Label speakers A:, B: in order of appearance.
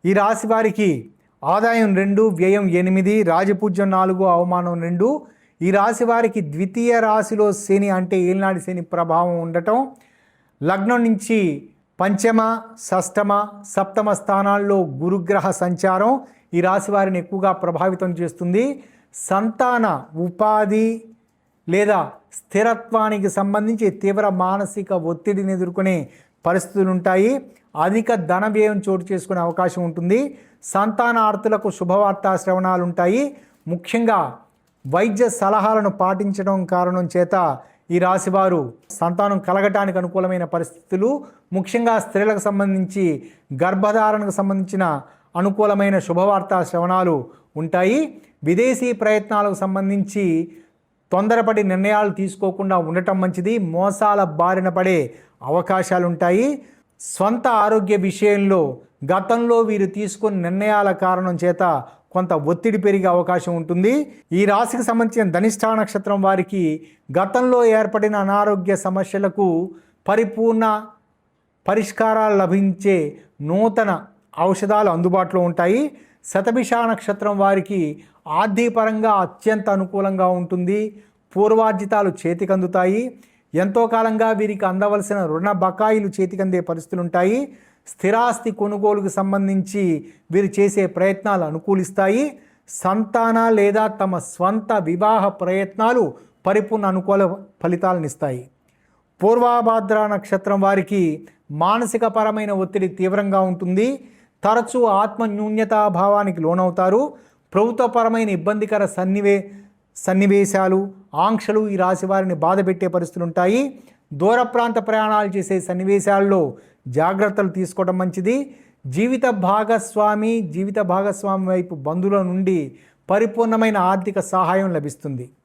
A: ఈ రాశి వారికి ఆదాయం 2, వ్యయం 8, రాజపూజ్యం 4, అవమానం 2. ఈ రాశి వారికి ద్వితీయ రాశిలో శని అంటే ఏలినాటి శని ప్రభావం ఉండటం, లగ్నం నుంచి పంచమ, షష్టమ, సప్తమ స్థానాల్లో గురుగ్రహ సంచారం ఈ రాశి వారిని ఎక్కువగా ప్రభావితం చేస్తుంది. సంతాన ఉపాధి లేదా స్థిరత్వానికి సంబంధించి తీవ్ర మానసిక ఒత్తిడిని ఎదుర్కొనే పరిస్థితులు ఉంటాయి. అధిక ధన వ్యయం చోటు చేసుకునే అవకాశం ఉంటుంది. సంతానార్థులకు శుభవార్తా శ్రవణాలు ఉంటాయి. ముఖ్యంగా వైద్య సలహాలను పాటించడం కారణం చేత ఈ రాశివారు సంతానం కలగటానికి అనుకూలమైన పరిస్థితులు, ముఖ్యంగా స్త్రీలకు సంబంధించి గర్భధారణకు సంబంధించిన అనుకూలమైన శుభవార్తా శ్రవణాలు ఉంటాయి. విదేశీ ప్రయత్నాలకు సంబంధించి తొందరపడి నిర్ణయాలు తీసుకోకుండా ఉండటం మంచిది. మోసాల బారిన పడే అవకాశాలు ఉంటాయి. స్వంత ఆరోగ్య విషయంలో గతంలో వీరు తీసుకున్న నిర్ణయాల కారణం చేత కొంత ఒత్తిడి పెరిగే అవకాశం ఉంటుంది. ఈ రాశికి సంబంధించిన ధనిష్ఠా నక్షత్రం వారికి గతంలో ఏర్పడిన అనారోగ్య సమస్యలకు పరిపూర్ణ పరిష్కారాలు లభించే నూతన ఔషధాలు అందుబాటులో ఉంటాయి. శతభిష నక్షత్రం వారికి ఆర్థికపరంగా అత్యంత అనుకూలంగా ఉంటుంది. పూర్వార్జితాలు చేతికందుతాయి. ఎంతో కాలంగా వీరికి అందవలసిన రుణ బకాయిలు చేతికందే పరిస్థితులు ఉంటాయి. స్థిరాస్తి కొనుగోలుకు సంబంధించి వీరు చేసే ప్రయత్నాలు అనుకూలిస్తాయి. సంతాన లేదా తమ స్వంత వివాహ ప్రయత్నాలు పరిపూర్ణ అనుకూల ఫలితాలను ఇస్తాయి. పూర్వభాద్ర నక్షత్రం వారికి మానసిక పరమైన ఒత్తిడి తీవ్రంగా ఉంటుంది. తరచూ ఆత్మ న్యూన్యతాభావానికి లోనవుతారు. ప్రభుత్వపరమైన ఇబ్బందికర సన్నివేశాలు, ఆంక్షలు ఈ రాశి వారిని బాధపెట్టే పరిస్థితులు ఉంటాయి. దూర ప్రాంత ప్రయాణాలు చేసే సన్నివేశాల్లో జాగ్రత్తలు తీసుకోవడం మంచిది. జీవిత భాగస్వామి వైపు బంధువుల నుండి పరిపూర్ణమైన ఆర్థిక సహాయం లభిస్తుంది.